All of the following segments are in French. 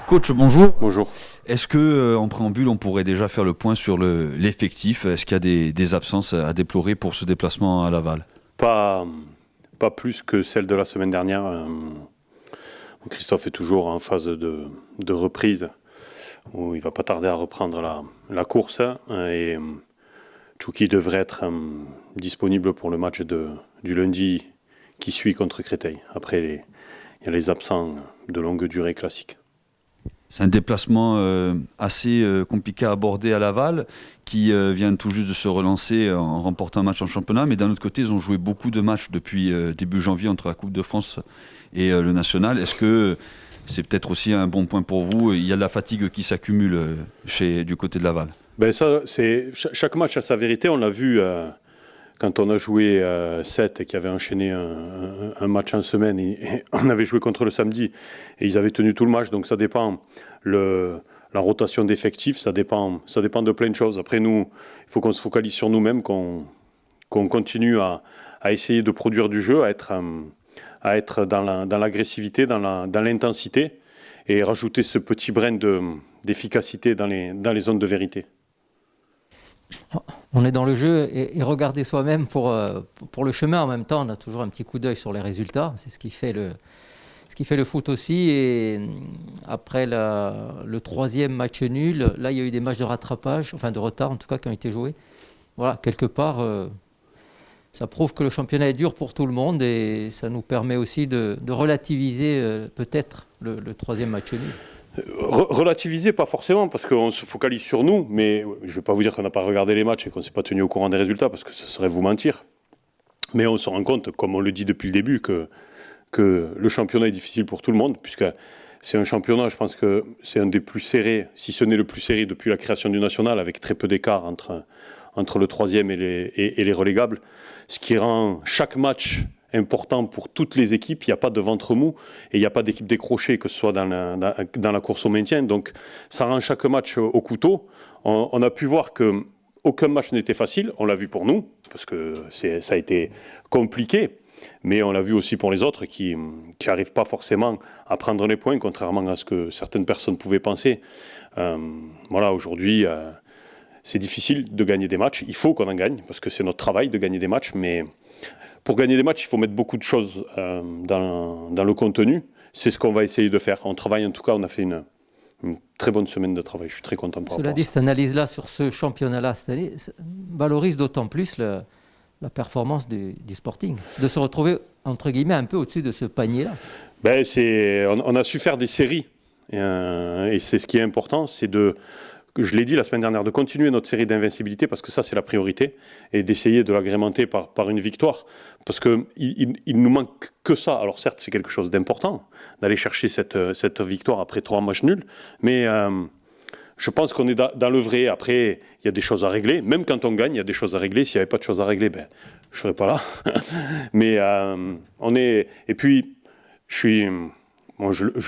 Coach, bonjour. Bonjour. Est-ce que, en préambule, on pourrait déjà faire le point sur l'effectif? Est-ce qu'il y a des absences à déplorer pour ce déplacement à Laval? Pas plus que celle de la semaine dernière. Christophe est toujours en phase de reprise, où il ne va pas tarder à reprendre la course. Et Tchouki devrait être disponible pour le match du lundi qui suit contre Créteil. Après, il y a les absents de longue durée classiques. C'est un déplacement assez compliqué à aborder à Laval, qui vient tout juste de se relancer en remportant un match en championnat. Mais d'un autre côté, ils ont joué beaucoup de matchs depuis début janvier entre la Coupe de France et le National. Est-ce que c'est peut-être aussi un bon point pour vous? Il y a de la fatigue qui s'accumule du côté de Laval. Chaque match a sa vérité. On l'a vu quand on a joué 7 et qui avait enchaîné un match en semaine. Et on avait joué contre le samedi et ils avaient tenu tout le match. Donc ça dépend. La rotation d'effectifs, ça dépend de plein de choses. Après, nous, il faut qu'on se focalise sur nous-mêmes, qu'on continue à essayer de produire du jeu, à être dans l'agressivité, dans l'intensité, et rajouter ce petit brin d'efficacité dans les zones de vérité. On est dans le jeu et regarder soi-même pour le chemin. En même temps, on a toujours un petit coup d'œil sur les résultats. C'est ce qui fait le foot aussi. Et après le troisième match nul, là, il y a eu des matchs de rattrapage, enfin de retard en tout cas, qui ont été joués. Voilà, quelque part, ça prouve que le championnat est dur pour tout le monde et ça nous permet aussi de relativiser peut-être le troisième match nul. Relativiser, pas forcément, parce qu'on se focalise sur nous, mais je ne vais pas vous dire qu'on n'a pas regardé les matchs et qu'on ne s'est pas tenu au courant des résultats, parce que ce serait vous mentir. Mais on se rend compte, comme on le dit depuis le début, que le championnat est difficile pour tout le monde, puisque c'est un championnat, je pense que c'est un des plus serrés, si ce n'est le plus serré depuis la création du national, avec très peu d'écart entre le troisième et les relégables, ce qui rend chaque match important pour toutes les équipes. Il n'y a pas de ventre mou et il n'y a pas d'équipe décrochée, que ce soit dans la course au maintien. Donc ça rend chaque match au couteau. On a pu voir qu'aucun match n'était facile. On l'a vu pour nous, parce que ça a été compliqué. Mais on l'a vu aussi pour les autres qui n'arrivent pas forcément à prendre les points, contrairement à ce que certaines personnes pouvaient penser. Aujourd'hui, c'est difficile de gagner des matchs. Il faut qu'on en gagne, parce que c'est notre travail de gagner des matchs. Mais pour gagner des matchs, il faut mettre beaucoup de choses dans le contenu. C'est ce qu'on va essayer de faire. On travaille, en tout cas, on a fait une très bonne semaine de travail. Je suis très content par rapport à ça. Cela dit, cette analyse-là sur ce championnat-là cette année valorise d'autant plus la performance du Sporting, de se retrouver, entre guillemets, un peu au-dessus de ce panier-là. On a su faire des séries. Et c'est ce qui est important, c'est je l'ai dit la semaine dernière, de continuer notre série d'invincibilité, parce que ça, c'est la priorité, et d'essayer de l'agrémenter par une victoire. Parce qu'il nous manque que ça. Alors certes, c'est quelque chose d'important, d'aller chercher cette victoire après 3 matchs nuls, mais je pense qu'on est dans le vrai. Après, il y a des choses à régler. Même quand on gagne, il y a des choses à régler. S'il n'y avait pas de choses à régler, je ne serais pas là. Mais Et puis, je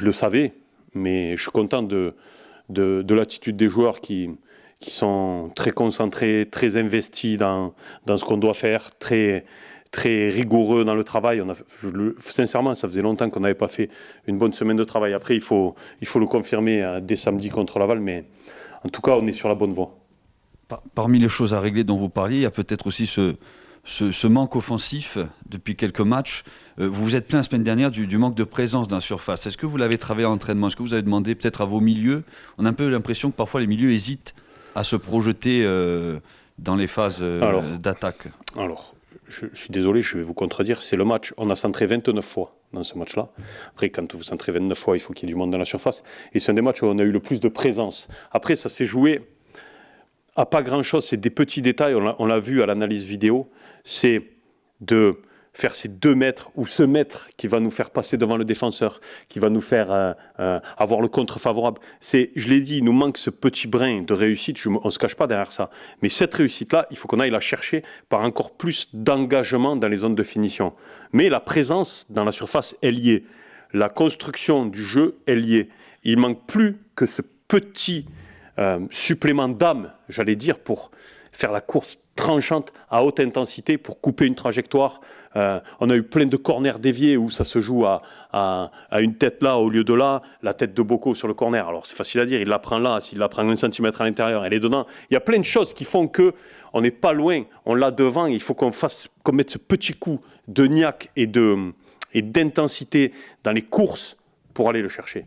le savais, mais je suis content de l'attitude des joueurs qui sont très concentrés, très investis dans ce qu'on doit faire, très, très rigoureux dans le travail. Sincèrement, ça faisait longtemps qu'on n'avait pas fait une bonne semaine de travail. Après, il faut le confirmer dès samedi contre Laval, mais en tout cas, on est sur la bonne voie. Parmi les choses à régler dont vous parliez, il y a peut-être aussi ce manque offensif depuis quelques matchs. Vous vous êtes plaint la semaine dernière du manque de présence dans la surface. Est-ce que vous l'avez travaillé en entraînement? Est-ce que vous avez demandé peut-être à vos milieux? On a un peu l'impression que parfois les milieux hésitent à se projeter dans les phases d'attaque. Alors, je suis désolé, je vais vous contredire. C'est le match. On a centré 29 fois dans ce match-là. Après, quand vous centrez 29 fois, il faut qu'il y ait du monde dans la surface. Et c'est un des matchs où on a eu le plus de présence. Après, ça s'est joué à pas grand-chose. C'est des petits détails. On l'a vu à l'analyse vidéo. C'est de faire ces 2 mètres ou ce mètre qui va nous faire passer devant le défenseur, qui va nous faire avoir le contre favorable. Je l'ai dit, il nous manque ce petit brin de réussite. On ne se cache pas derrière ça. Mais cette réussite-là, il faut qu'on aille la chercher par encore plus d'engagement dans les zones de finition. Mais la présence dans la surface, elle y est. La construction du jeu, elle y est. Il ne manque plus que ce petit supplément d'âme, j'allais dire, pour faire la course tranchante, à haute intensité pour couper une trajectoire. On a eu plein de corners déviés où ça se joue à une tête là au lieu de là, la tête de Boko sur le corner. Alors c'est facile à dire, il la prend là, s'il la prend 1 cm à l'intérieur, elle est dedans. Il y a plein de choses qui font qu'on n'est pas loin, on l'a devant, il faut qu'on mette ce petit coup de niaque et d'intensité dans les courses pour aller le chercher.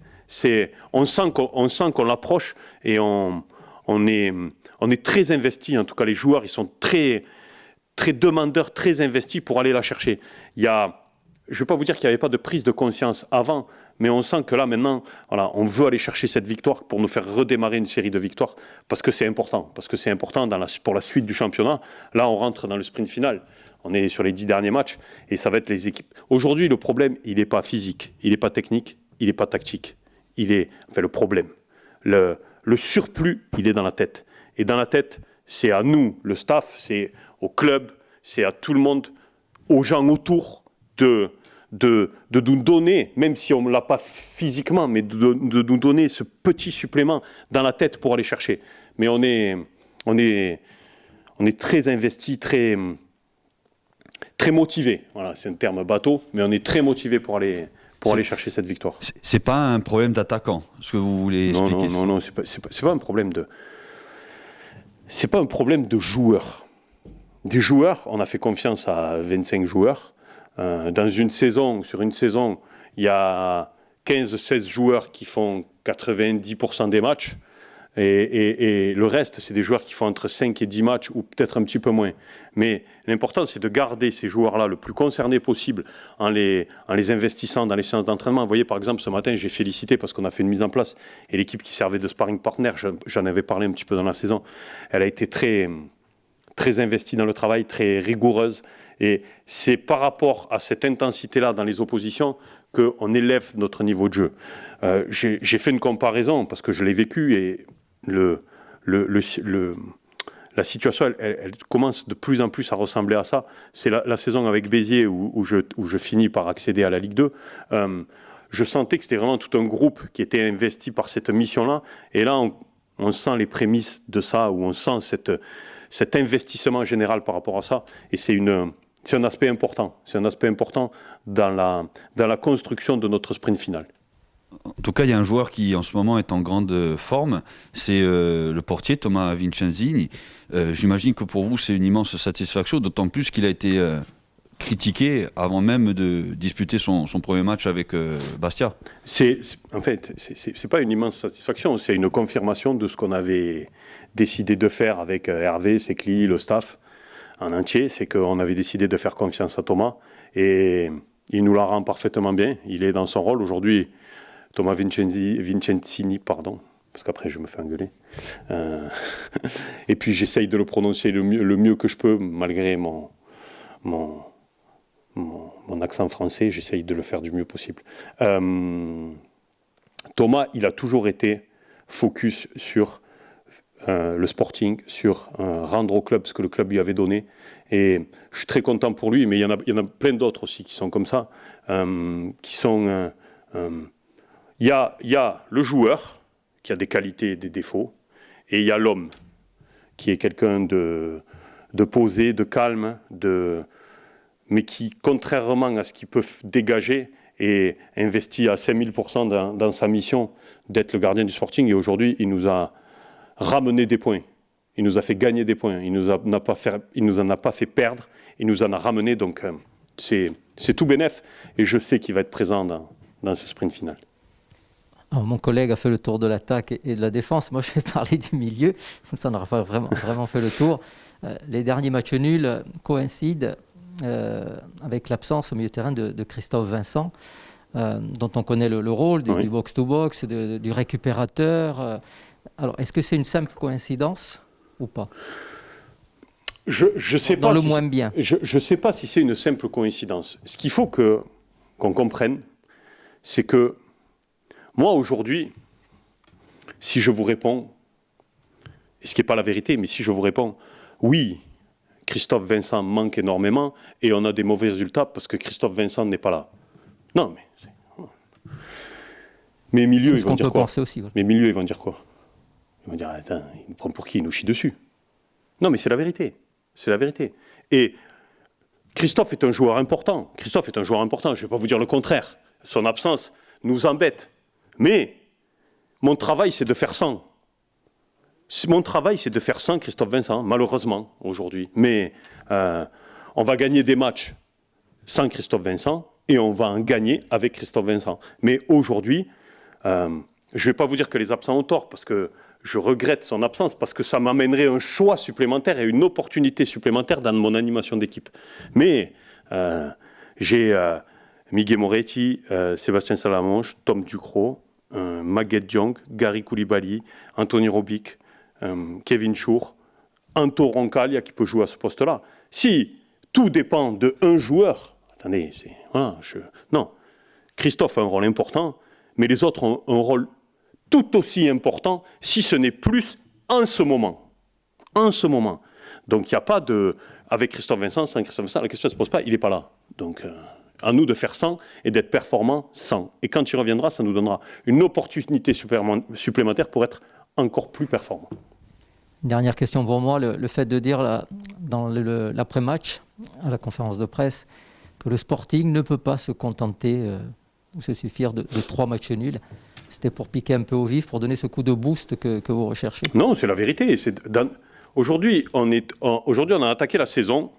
On sent qu'on l'approche et on est très investi. En tout cas, les joueurs, ils sont très, très demandeurs, très investis pour aller la chercher. Je ne vais pas vous dire qu'il n'y avait pas de prise de conscience avant, mais on sent que là, maintenant, voilà, on veut aller chercher cette victoire pour nous faire redémarrer une série de victoires, parce que c'est important. Parce que c'est important pour la suite du championnat. Là, on rentre dans le sprint final. On est sur les 10 derniers matchs et ça va être les équipes. Aujourd'hui, le problème, il n'est pas physique, il n'est pas technique, il n'est pas tactique. Le problème. Le surplus, il est dans la tête. Et dans la tête, c'est à nous, le staff, c'est au club, c'est à tout le monde, aux gens autour de nous donner, même si on ne l'a pas physiquement, mais de nous donner ce petit supplément dans la tête pour aller chercher. Mais on est très investi, très motivé. Voilà, c'est un terme bateau, mais on est très motivé pour aller chercher cette victoire. C'est pas un problème d'attaquant, ce que vous voulez expliquer. Non, c'est pas un problème de. C'est pas un problème de joueurs. Des joueurs, on a fait confiance à 25 joueurs. Sur une saison, il y a 15-16 joueurs qui font 90% des matchs. Et le reste, c'est des joueurs qui font entre 5 et 10 matchs, ou peut-être un petit peu moins. Mais l'important, c'est de garder ces joueurs-là le plus concernés possible en les investissant dans les séances d'entraînement. Vous voyez, par exemple, ce matin, j'ai félicité parce qu'on a fait une mise en place. Et l'équipe qui servait de sparring partner, j'en avais parlé un petit peu dans la saison, elle a été très, très investie dans le travail, très rigoureuse. Et c'est par rapport à cette intensité-là dans les oppositions qu'on élève notre niveau de jeu. J'ai fait une comparaison parce que je l'ai vécu et la situation, elle commence de plus en plus à ressembler à ça. C'est la saison avec Béziers où je finis par accéder à la Ligue 2. Je sentais que c'était vraiment tout un groupe qui était investi par cette mission-là. Et là, on sent les prémices de ça, où on sent cet investissement général par rapport à ça. Et c'est un aspect important. C'est un aspect important dans la construction de notre sprint final. En tout cas, il y a un joueur qui en ce moment est en grande forme, c'est le portier Thomas Vincenzini. J'imagine que pour vous c'est une immense satisfaction, d'autant plus qu'il a été critiqué avant même de disputer son premier match avec Bastia. En fait, c'est pas une immense satisfaction, c'est une confirmation de ce qu'on avait décidé de faire avec Hervé, Sekli, le staff en entier. C'est qu'on avait décidé de faire confiance à Thomas et il nous la rend parfaitement bien. Il est dans son rôle aujourd'hui. Thomas Vincenzini, pardon, parce qu'après je me fais engueuler. Et puis j'essaye de le prononcer le mieux que je peux, malgré mon accent français, j'essaye de le faire du mieux possible. Thomas, il a toujours été focus sur le sporting, sur rendre au club ce que le club lui avait donné. Et je suis très content pour lui, mais il y en a plein d'autres aussi qui sont comme ça, qui sont... Il y a le joueur qui a des qualités et des défauts, et il y a l'homme qui est quelqu'un de posé, de calme, mais qui, contrairement à ce qu'il peut dégager, est investi à 5000% dans sa mission d'être le gardien du Sporting. Et aujourd'hui, il nous a ramené des points. Il nous a fait gagner des points. Il nous en a pas fait perdre. Il nous en a ramené. Donc, c'est tout bénef. Et je sais qu'il va être présent dans ce sprint final. Alors, mon collègue a fait le tour de l'attaque et de la défense. Moi, je vais parler du milieu. Ça n'aura pas vraiment fait le tour. Les derniers matchs nuls coïncident avec l'absence au milieu de terrain de Christophe Vincent, dont on connaît le rôle du box-to-box, du récupérateur. Alors, est-ce que c'est une simple coïncidence ou pas ? Je sais dans pas le si moins bien. Je ne sais pas si c'est une simple coïncidence. Ce qu'il faut qu'on comprenne, c'est que moi, aujourd'hui, si je vous réponds, ce qui n'est pas la vérité, mais si je vous réponds, oui, Christophe Vincent manque énormément et on a des mauvais résultats parce que Christophe Vincent n'est pas là. Non, mais... Mes milieux, ils vont dire quoi ? Aussi, voilà. Mes milieux, ils vont dire quoi ? Ils vont dire, attends, il nous prend pour qui ? Il nous chie dessus. Non, mais c'est la vérité. C'est la vérité. Et Christophe est un joueur important. Je ne vais pas vous dire le contraire. Son absence nous embête. Mais mon travail, c'est de faire sans. Mon travail, c'est de faire sans Christophe Vincent, malheureusement, aujourd'hui. Mais on va gagner des matchs sans Christophe Vincent et on va en gagner avec Christophe Vincent. Mais aujourd'hui, je ne vais pas vous dire que les absents ont tort, parce que je regrette son absence, parce que ça m'amènerait un choix supplémentaire et une opportunité supplémentaire dans mon animation d'équipe. Mais j'ai Miguel Moretti, Sébastien Salamanche, Tom Ducrot, Maguette Diong, Gary Koulibaly, Anthony Robic, Kevin Chour, Anto Roncaglia qui peut jouer à ce poste-là. Si tout dépend de un joueur, attendez, non. Christophe a un rôle important, mais les autres ont un rôle tout aussi important, si ce n'est plus, en ce moment. En ce moment. Donc il n'y a pas de... Avec Christophe Vincent, sans Christophe Vincent, la question ne se pose pas, il n'est pas là. Donc à nous de faire sans et d'être performants sans. Et quand il reviendra, ça nous donnera une opportunité supplémentaire pour être encore plus performants. Dernière question pour moi, le fait de dire là, dans l'après-match, à la conférence de presse, que le Sporting ne peut pas se contenter ou se suffire de 3 matchs nuls. C'était pour piquer un peu au vif, pour donner ce coup de boost que vous recherchez. Non, c'est la vérité. Aujourd'hui, on a attaqué la saison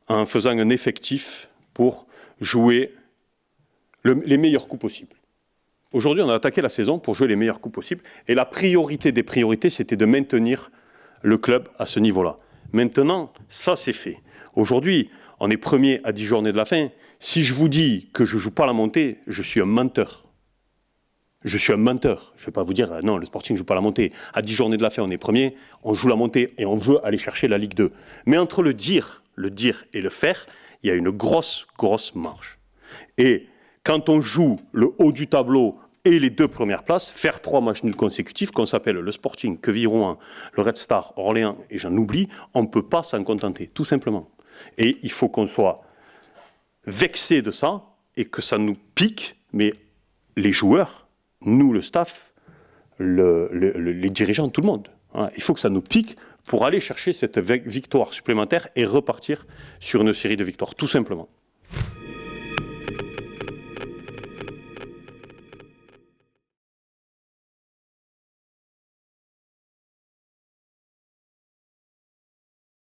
en faisant un effectif pour jouer les meilleurs coups possibles. Aujourd'hui, on a attaqué la saison pour jouer les meilleurs coups possibles. Et la priorité des priorités, c'était de maintenir le club à ce niveau-là. Maintenant, ça, c'est fait. Aujourd'hui, on est premier à 10 journées de la fin. Si je vous dis que je ne joue pas la montée, je suis un menteur. Je suis un menteur. Je ne vais pas vous dire, non, le Sporting ne joue pas la montée. À 10 journées de la fin, on est premier, on joue la montée et on veut aller chercher la Ligue 2. Mais entre le dire et le faire, il y a une grosse marge. Et quand on joue le haut du tableau et les 2 premières places, faire 3 matchs nuls consécutifs, qu'on s'appelle le Sporting, Queville-Rouen, le Red Star, Orléans, et j'en oublie, on ne peut pas s'en contenter, tout simplement. Et il faut qu'on soit vexé de ça et que ça nous pique, mais les joueurs, nous, le staff, les dirigeants, tout le monde. Hein, il faut que ça nous pique pour aller chercher cette victoire supplémentaire et repartir sur une série de victoires, tout simplement.